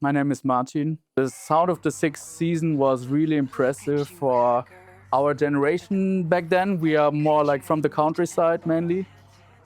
My name is Martyne. The sound of the sixth season was really impressive for our generation back then. We are more like from the countryside mainly.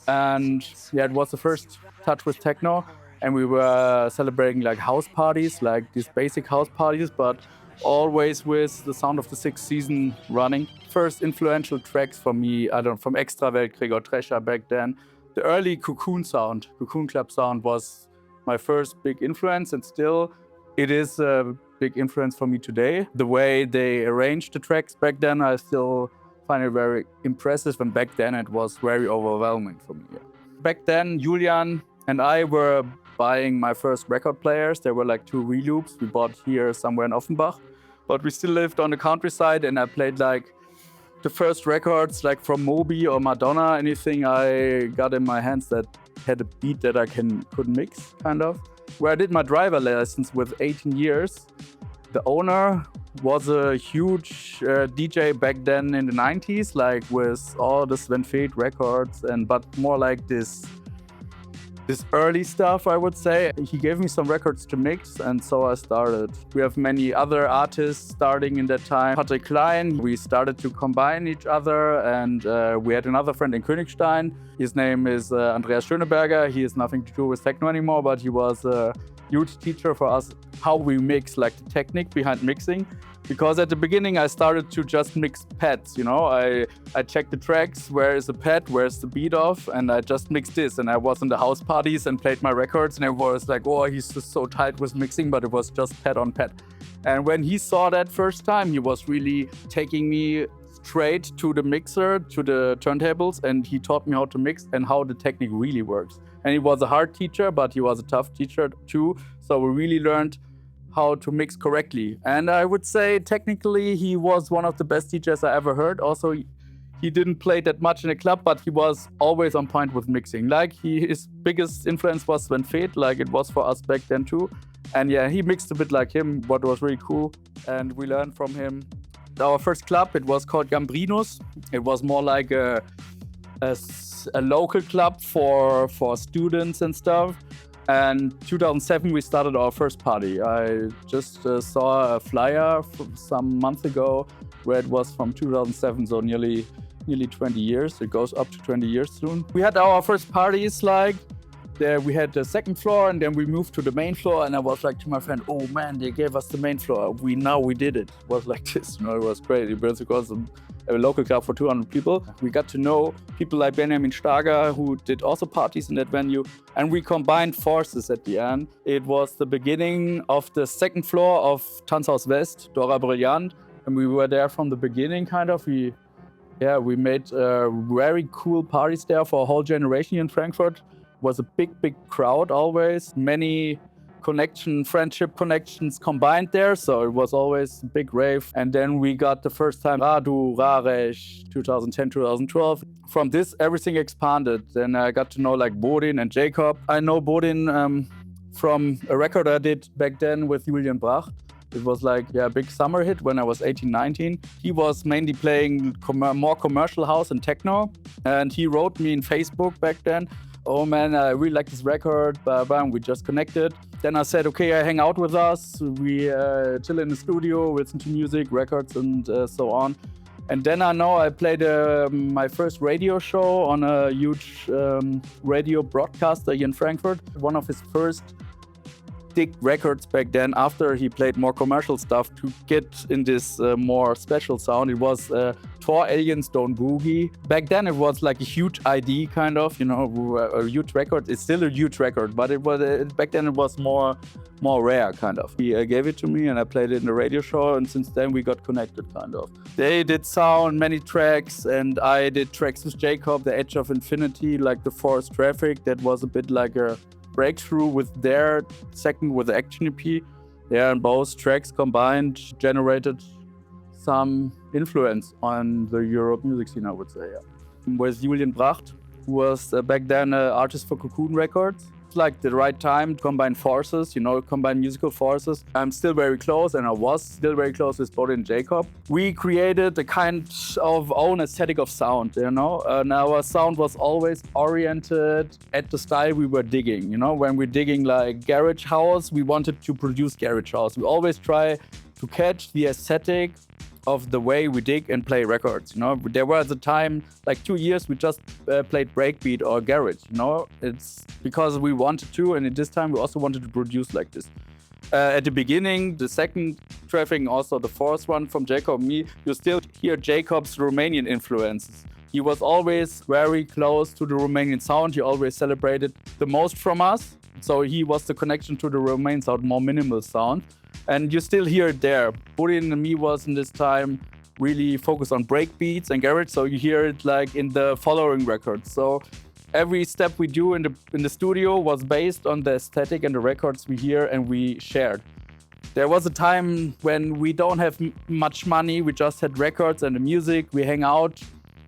And yeah, it was the first touch with techno. And we were celebrating like house parties, like these basic house parties, but always with the sound of the sixth season running. First influential tracks for me, I don't know, from Extra Weltkrieg or Thrasher back then. The early Cocoon Club sound was my first big influence, and still it is a big influence for me today. The way they arranged the tracks back then, I still find it very impressive, and back then it was very overwhelming for me. Yeah. Back then, Julian and I were buying my first record players. There were like 2 reloops we bought here somewhere in Offenbach, but we still lived on the countryside, and I played like the first records like from Moby or Madonna, anything I got in my hands that had a beat that I could mix, kind of. Where I did my driver lessons with 18 years. The owner was a huge DJ back then in the 90s, like with all the Sven Feth records, but more like this early stuff, I would say. He gave me some records to mix, and so I started. We have many other artists starting in that time. Patrick Klein, we started to combine each other, and we had another friend in Königstein. His name is Andreas Schöneberger. He has nothing to do with techno anymore, but he was a huge teacher for us how we mix, like the technique behind mixing. Because at the beginning I started to just mix pads, you know. I checked the tracks, where is the pad, where's the beat off, and I just mixed this. And I was in the house parties and played my records, and everyone was like, oh, he's just so tight with mixing, but it was just pad on pad. And when he saw that first time, he was really taking me straight to the mixer, to the turntables, and he taught me how to mix and how the technique really works. And he was a hard teacher, but he was a tough teacher too. So we really learned how to mix correctly. And I would say technically he was one of the best teachers I ever heard. Also, he didn't play that much in a club, but he was always on point with mixing. Like his biggest influence was Sven Feth, like it was for us back then too. And yeah, he mixed a bit like him, what was really cool. And we learned from him. Our first club, it was called Gambrinus. It was more like a local club for students and stuff. And 2007 we started our first party. I just saw a flyer some months ago where it was from 2007, so nearly 20 years. It goes up to 20 years soon. We had our first parties like there. We had the second floor, and then we moved to the main floor, and I was like to my friend, oh man, they gave us the main floor. We did it. It was like this, you know, it was crazy. But it was a local club for 200 people. We got to know people like Benjamin Stager, who did also parties in that venue, and we combined forces at the end. It was the beginning of the second floor of Tanzhaus West, Dora Brillant, and we were there from the beginning, kind of. We made very cool parties there for a whole generation in Frankfurt. It was a big crowd always. Many friendship connections combined there, so it was always a big rave. And then we got the first time Radu, Raresh, 2010, 2012. From this, everything expanded. Then I got to know like Bodin and Jacob. I know Bodin from a record I did back then with Julian Bracht. It was like a big summer hit when I was 18, 19. He was mainly playing more commercial house and techno. And he wrote me in Facebook back then, oh man, I really like this record, and we just connected. Then I said, okay, hang out with us. We chill in the studio, listen to music, records, and so on. And then I played my first radio show on a huge radio broadcaster here in Frankfurt. One of his first big records back then, after he played more commercial stuff to get in this more special sound. It was Tor Aliens Don't Boogie. Back then it was like a huge ID kind of, you know, a huge record. It's still a huge record, but it was back then it was more rare kind of. He gave it to me and I played it in the radio show, and since then we got connected kind of. They did sound, many tracks, and I did tracks with Jacob, The Edge of Infinity, like the Forest Traffic. That was a bit like a breakthrough with their second, with the Action EP. Yeah, and both tracks combined generated some influence on the Europe music scene, I would say. Yeah. With Julian Bracht, who was back then an artist for Cocoon Records. It's like the right time to combine forces, combine musical forces. I'm still very close, and I was still very close with Bodin and Jacob. We created a kind of own aesthetic of sound, and our sound was always oriented at the style we were digging. When we're digging like garage house, we wanted to produce garage house. We always try to catch the aesthetic of the way we dig and play records. There was a time, like 2 years, we just played breakbeat or garage. It's because we wanted to, and at this time we also wanted to produce like this. At the beginning, the second tracking, also the fourth one from Jacob and me, you still hear Jacob's Romanian influences. He was always very close to the Romanian sound. He always celebrated the most from us. So he was the connection to the Romanian sound, more minimal sound. And you still hear it there. Bodin and me was in this time really focused on breakbeats and garage, so you hear it like in the following records. So every step we do in the studio was based on the aesthetic and the records we hear and we shared. There was a time when we don't have much money, we just had records and the music, we hang out,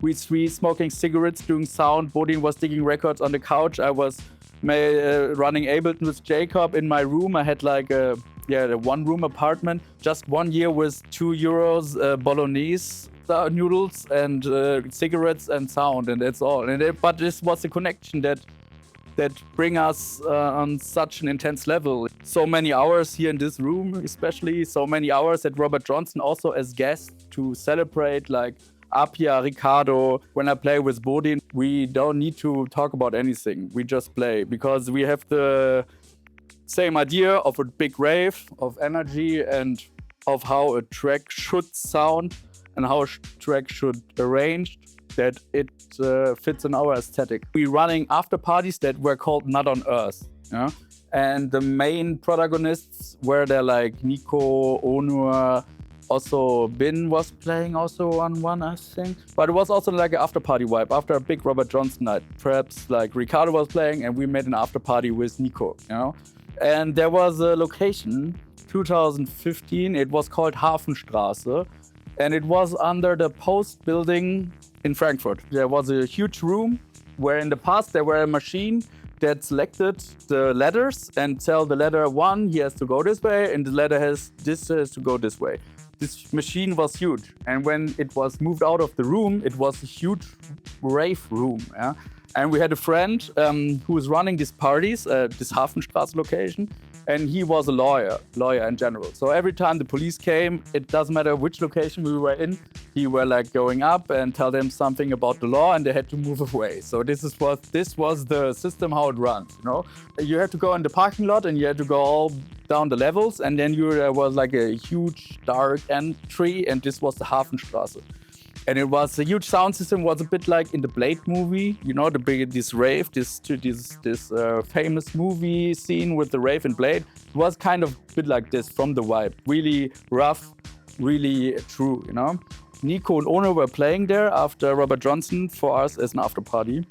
we three smoking cigarettes, doing sound. Bodin was digging records on the couch. I was running Ableton with Jacob in my room. I had like a one-room apartment. Just 1 year with €2 bolognese noodles and cigarettes and sound, and that's all. But this was a connection that bring us on such an intense level. So many hours here in this room, especially. So many hours at Robert Johnson, also as guests to celebrate like Apia, Ricardo. When I play with Bodin, we don't need to talk about anything. We just play because we have the same idea of a big rave, of energy, and of how a track should sound and how a track should arrange, that it fits in our aesthetic. We're running after parties that were called Not on Earth. And the main protagonists were there like Nico, Onur, also Bin was playing also on one, I think. But it was also like an after party vibe, after a big Robert Johnson night. Perhaps like Ricardo was playing and we made an after party with Nico, And there was a location, 2015, it was called Hafenstraße, and it was under the Post building in Frankfurt. There was a huge room where in the past there were a machine that selected the letters and tell the letter 1, he has to go this way, and the letter has to go this way. This machine was huge, and when it was moved out of the room, it was a huge rave room. And we had a friend who was running these parties, this Hafenstraße location, and he was a lawyer in general. So every time the police came, it doesn't matter which location we were in, he were like going up and tell them something about the law, and they had to move away. So this was the system how it runs. You had to go in the parking lot and you had to go all down the levels, and then there was like a huge dark entry, and this was the Hafenstraße. And it was a huge sound system, was a bit like in the Blade movie, this rave, this famous movie scene with the rave and Blade. It was kind of a bit like this from the vibe. Really rough, really true, Nico and Onur were playing there after Robert Johnson for us as an after party.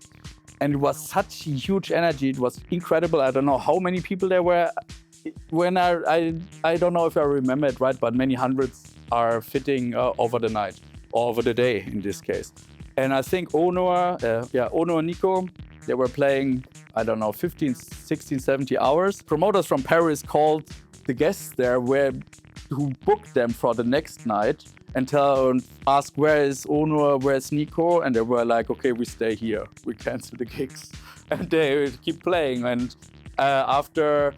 And it was such a huge energy. It was incredible. I don't know how many people there were. When I don't know if I remember it right, but many hundreds are fitting over the night. Over the day in this case. And I think Onur and Nico, they were playing, 15, 16, 70 hours. Promoters from Paris called the guests there who booked them for the next night and ask where is Onur, where is Nico? And they were like, okay, we stay here. We cancel the gigs. And they keep playing. And after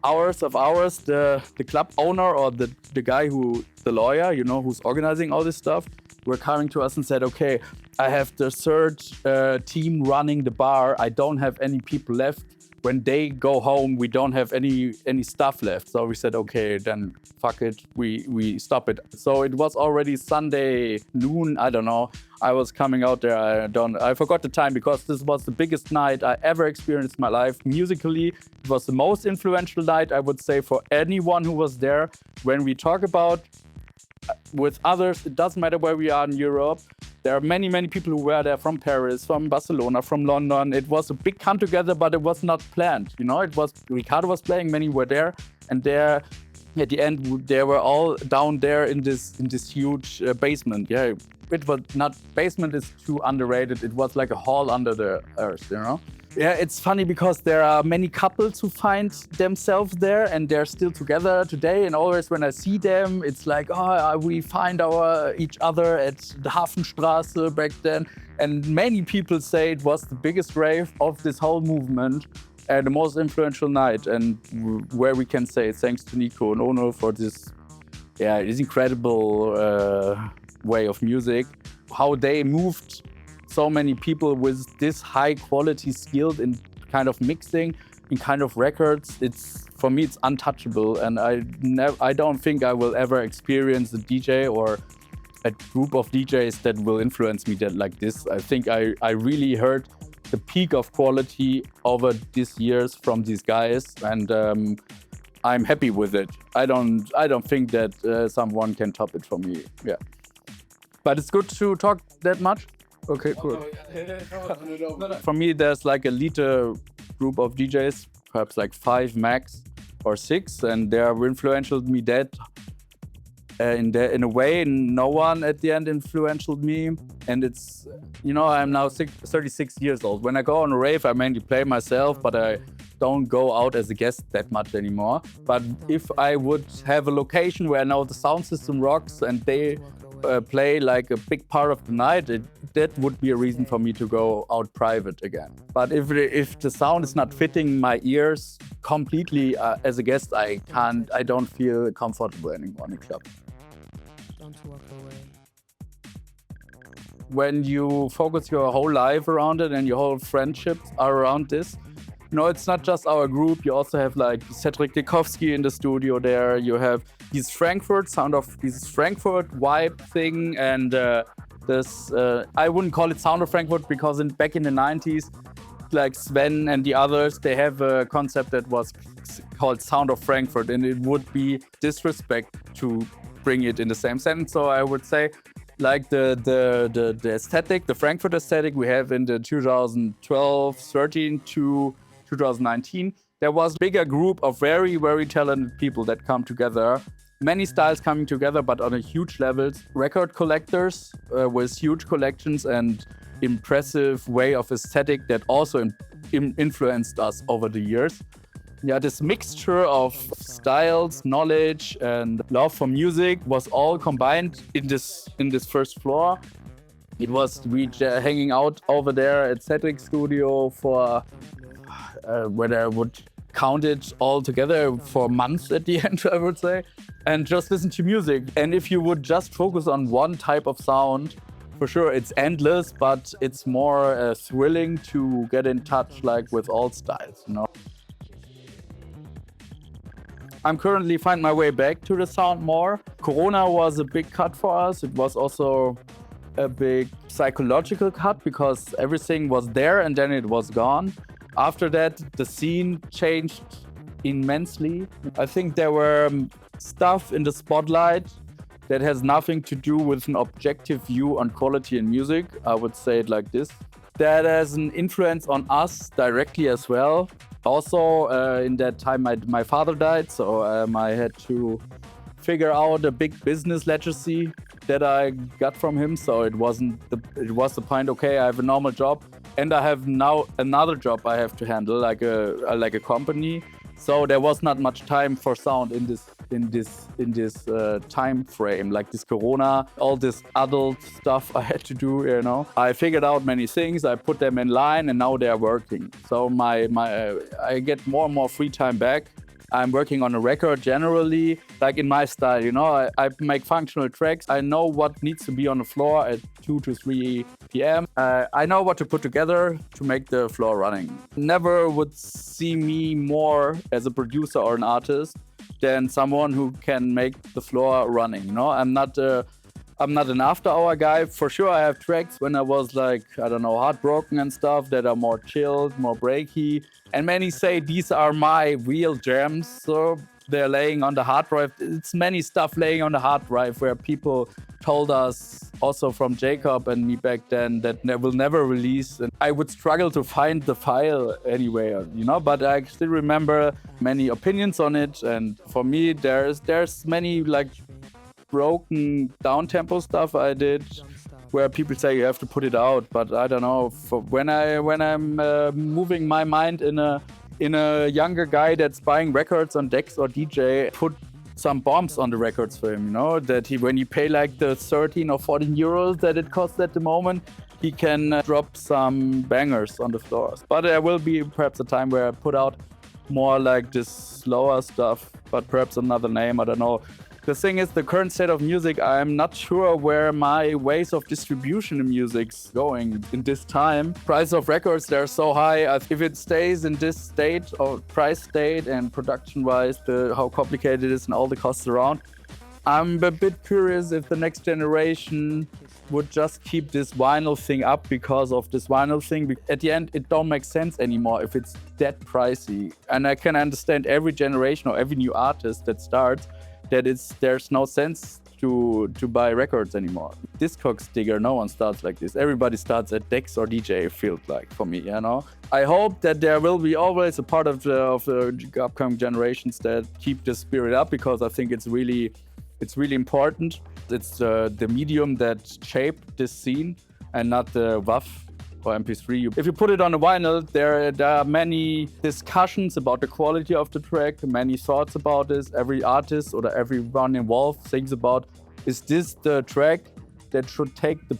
hours, the club owner or the guy the lawyer, who's organizing all this stuff, were coming to us and said, okay, I have the third team running the bar. I don't have any people left. When they go home, we don't have any stuff left. So we said, okay, then fuck it. We stop it. So it was already Sunday noon. I don't know. I was coming out there. I forgot the time because this was the biggest night I ever experienced in my life. Musically, it was the most influential night, I would say, for anyone who was there. When we talk about with others, it doesn't matter where we are in Europe. There are many, many people who were there from Paris, from Barcelona, from London. It was a big come together, but it was not planned. It was Ricardo was playing, many were there, and there at the end they were all down there in this huge basement. Yeah, it was not, basement is too underrated. It was like a hall under the earth, you know. Yeah, it's funny because there are many couples who find themselves there and they're still together today. And always when I see them, it's like, oh, we find each other at the Hafenstraße back then. And many people say it was the biggest rave of this whole movement and the most influential night. And where we can say thanks to Nico and Ono for this, yeah, this incredible way of music, how they moved so many people with this high quality skill in kind of mixing, in kind of records. It's, for me, it's untouchable, and I don't think I will ever experience a DJ or a group of DJs that will influence me that like this. I think I really heard the peak of quality over these years from these guys, and I'm happy with it. I don't think that someone can top it for me. Yeah, but it's good to talk that much. Okay, cool. For me, there's like a liter group of DJs, perhaps like 5 max or 6, and they are influential me that in a way no one at the end influential me. And it's, you know, I'm now 36 years old. When I go on a rave, I mainly play myself, but I don't go out as a guest that much anymore. But if I would have a location where I know the sound system rocks and they play like a big part of the night, that would be a reason for me to go out private again. But if the sound is not fitting my ears completely as a guest, I don't feel comfortable anymore in a club. Don't walk away. When you focus your whole life around it and your whole friendships are around this, you know, it's not just our group. You also have like Cedric Dekowski in the studio there. You have this Frankfurt vibe thing, and this I wouldn't call it Sound of Frankfurt because back in the 90s, like Sven and the others, they have a concept that was called Sound of Frankfurt, and it would be disrespect to bring it in the same sentence. So I would say, like the aesthetic, the Frankfurt aesthetic we have in the 2012, 13 to 2019, there was a bigger group of very, very talented people that come together. Many styles coming together, but on a huge levels. Record collectors with huge collections and impressive way of aesthetic that also influenced us over the years. Yeah, this mixture of styles, knowledge, and love for music was all combined in this first floor. It was hanging out over there at Cedric's studio for where I would count it all together for months at the end, I would say, and just listen to music. And if you would just focus on one type of sound, for sure it's endless, but it's more thrilling to get in touch like with all styles, you know. I'm currently finding my way back to the sound more. Corona was a big cut for us. It was also a big psychological cut because everything was there and then it was gone. After that, the scene changed immensely. I think there were stuff in the spotlight that has nothing to do with an objective view on quality in music. I would say it like this. That has an influence on us directly as well. Also, in that time, my father died, so I had to figure out a big business legacy that I got from him. So it was the point. Okay, I have a normal job, and I have now another job I have to handle, like a company. So there was not much time for sound in this time frame, like this Corona, all this adult stuff I had to do. You know, I figured out many things. I put them in line, and now they are working. So I get more and more free time back. I'm working on a record generally, like in my style, you know, I make functional tracks. I know what needs to be on the floor at 2 to 3 p.m. I know what to put together to make the floor running. Never would see me more as a producer or an artist than someone who can make the floor running, you know? I'm not an after-hour guy. For sure, I have tracks when I was like, I don't know, heartbroken and stuff that are more chilled, more breaky. And many say these are my real jams. So they're laying on the hard drive. It's many stuff laying on the hard drive where people told us, also from Jacob and me back then, that will never release. And I would struggle to find the file anywhere, but I still remember many opinions on it. And for me, there's many like broken down tempo stuff I did where people say you have to put it out, but I don't know. When I'm moving my mind in a younger guy that's buying records on Dex or DJ, put some bombs on the records for him, that when you pay like the 13 or 14 euros that it costs at the moment, he can drop some bangers on the floors. But there will be perhaps a time where I put out more like this slower stuff, but perhaps another name, I don't know. The thing is, the current state of music, I'm not sure where my ways of distribution in music's going in this time. Price of records, they're so high. If it stays in this state or price state and production-wise, how complicated it is and all the costs around, I'm a bit curious if the next generation would just keep this vinyl thing up because of this vinyl thing. At the end, it don't make sense anymore if it's that pricey. And I can understand every generation or every new artist that starts that there's no sense to buy records anymore. Discogs digger, no one starts like this. Everybody starts at Dex or DJ, it feels like, for me, I hope that there will be always a part of the upcoming generations that keep the spirit up, because I think it's really important. It's the medium that shaped this scene and not the WAV or MP3. If you put it on a vinyl, there are many discussions about the quality of the track, many thoughts about this. Every artist or everyone involved thinks about, is this the track that should take the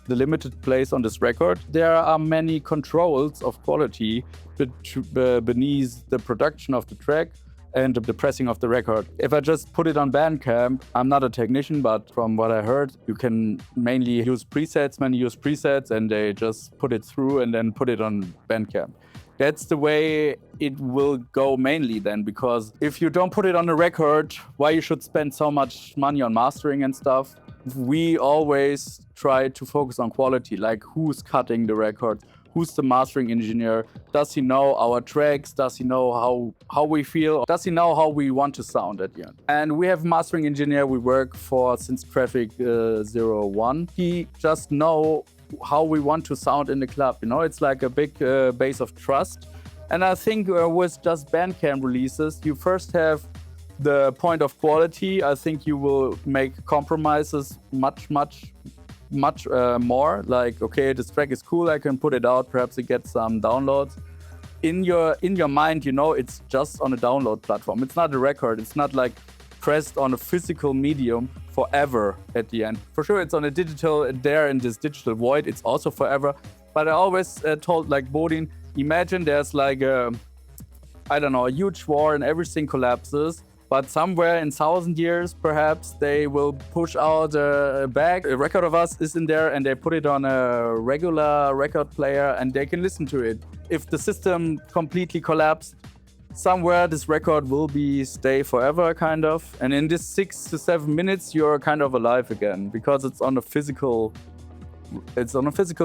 limited place on this record? There are many controls of quality beneath the production of the track and the pressing of the record. If I just put it on Bandcamp, I'm not a technician, but from what I heard, you can mainly use presets, and they just put it through and then put it on Bandcamp. That's the way it will go mainly then, because if you don't put it on a record, why you should spend so much money on mastering and stuff? We always try to focus on quality, like who's cutting the record, who's the mastering engineer, does he know our tracks, does he know how we feel, does he know how we want to sound at the end. And we have a mastering engineer we work for since Traffic 01. He just know how we want to sound in the club, it's like a big base of trust. And I think with just Bandcamp releases, you first have the point of quality. I think you will make compromises much more. Like, okay, this track is cool, I can put it out, perhaps it gets some downloads. In your mind, it's just on a download platform. It's not a record. It's not like pressed on a physical medium forever at the end. For sure, it's on a digital, there in this digital void, it's also forever. But I always told like Bodin, imagine there's like a huge war and everything collapses. But somewhere in 1,000 years, perhaps, they will push out a record of us is in there, and they put it on a regular record player, and they can listen to it. If the system completely collapsed, somewhere this record will stay forever, kind of. And in this 6 to 7 minutes, you're kind of alive again, because it's on a physical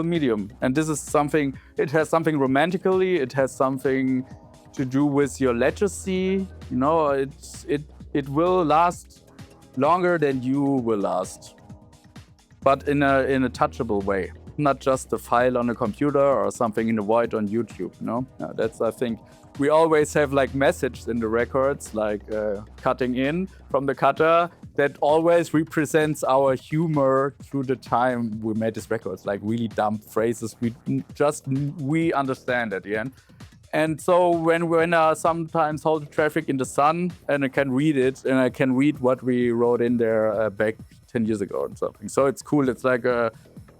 medium. And this is something, it has something romantically, it has something to do with your legacy. It will last longer than you will last, but in a touchable way, not just a file on a computer or something in the void on YouTube. That's, I think, we always have like message in the records, like cutting in from the cutter, that always represents our humor through the time we made these records, like really dumb phrases we understand at the end. And so when I sometimes hold traffic in the sun and I can read it, and I can read what we wrote in there back 10 years ago or something. So it's cool. It's like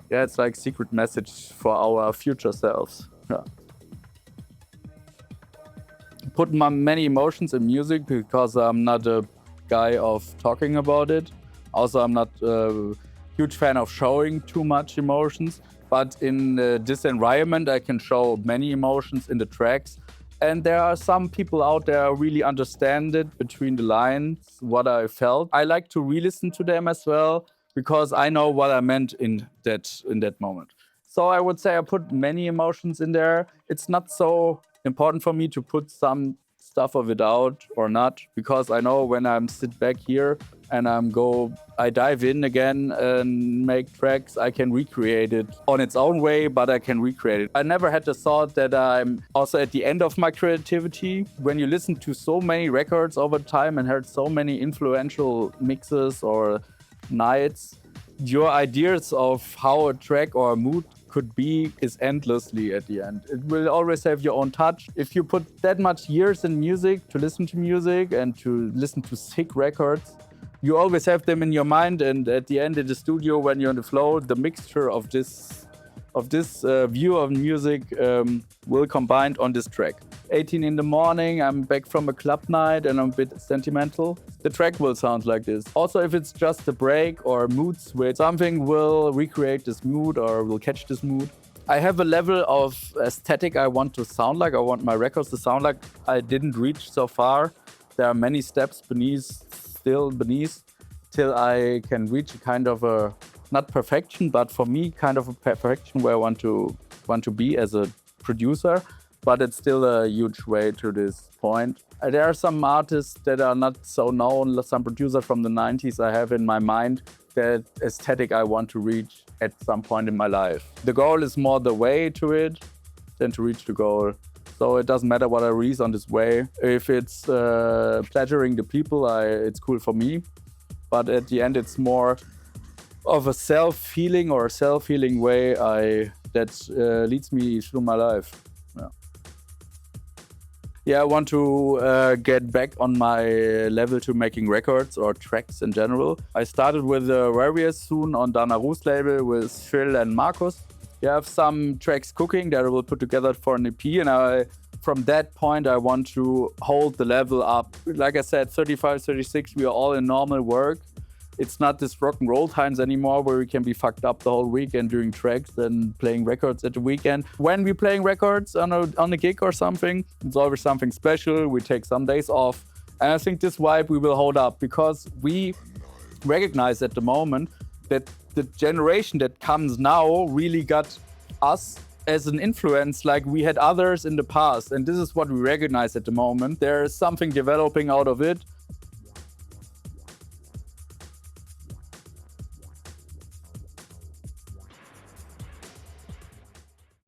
it's like secret message for our future selves. Yeah. Put many emotions in music because I'm not a guy of talking about it. Also, I'm not a huge fan of showing too much emotions. But in this environment, I can show many emotions in the tracks. And there are some people out there who really understand it between the lines, what I felt. I like to re-listen to them as well, because I know what I meant in that moment. So I would say I put many emotions in there. It's not so important for me to put some stuff of it out or not, because I know when I'm sit back here and I dive in again and make tracks, I can recreate it on its own way, but I can recreate it. I never had the thought that I'm also at the end of my creativity. When you listen to so many records over time and heard so many influential mixes or nights, your ideas of how a track or a mood could be is endlessly at the end. It will always have your own touch. If you put that much years in music to listen to music and to listen to sick records, you always have them in your mind, and at the end in the studio when you're on the flow, the mixture of this view of music will combine on this track. 18 in the morning, I'm back from a club night and I'm a bit sentimental. The track will sound like this. Also, if it's just a break or a mood switch, something will recreate this mood or will catch this mood. I have a level of aesthetic I want to sound like. I want my records to sound like. I didn't reach so far. There are many steps still beneath, till I can reach a kind of a, not perfection, but for me, kind of a perfection where I want to be as a producer. But it's still a huge way to this point. There are some artists that are not so known, some producers from the 90s I have in my mind, that aesthetic I want to reach at some point in my life. The goal is more the way to it than to reach the goal. So it doesn't matter what I reach on this way. If it's pleasuring the people, it's cool for me. But at the end, it's more of a self-healing or a self-healing way that leads me through my life. Yeah, I want to get back on my level to making records or tracks in general. I started with Various soon on Dana Ru's label with Phil and Marcus. We have some tracks cooking that I will put together for an EP, and from that point I want to hold the level up. Like I said, 35, 36, we are all in normal work. It's not this rock and roll times anymore where we can be fucked up the whole weekend doing tracks and playing records at the weekend. When we're playing records on a gig or something, it's always something special. We take some days off. And I think this vibe we will hold up, because we recognize at the moment that the generation that comes now really got us as an influence like we had others in the past. And this is what we recognize at the moment. There is something developing out of it.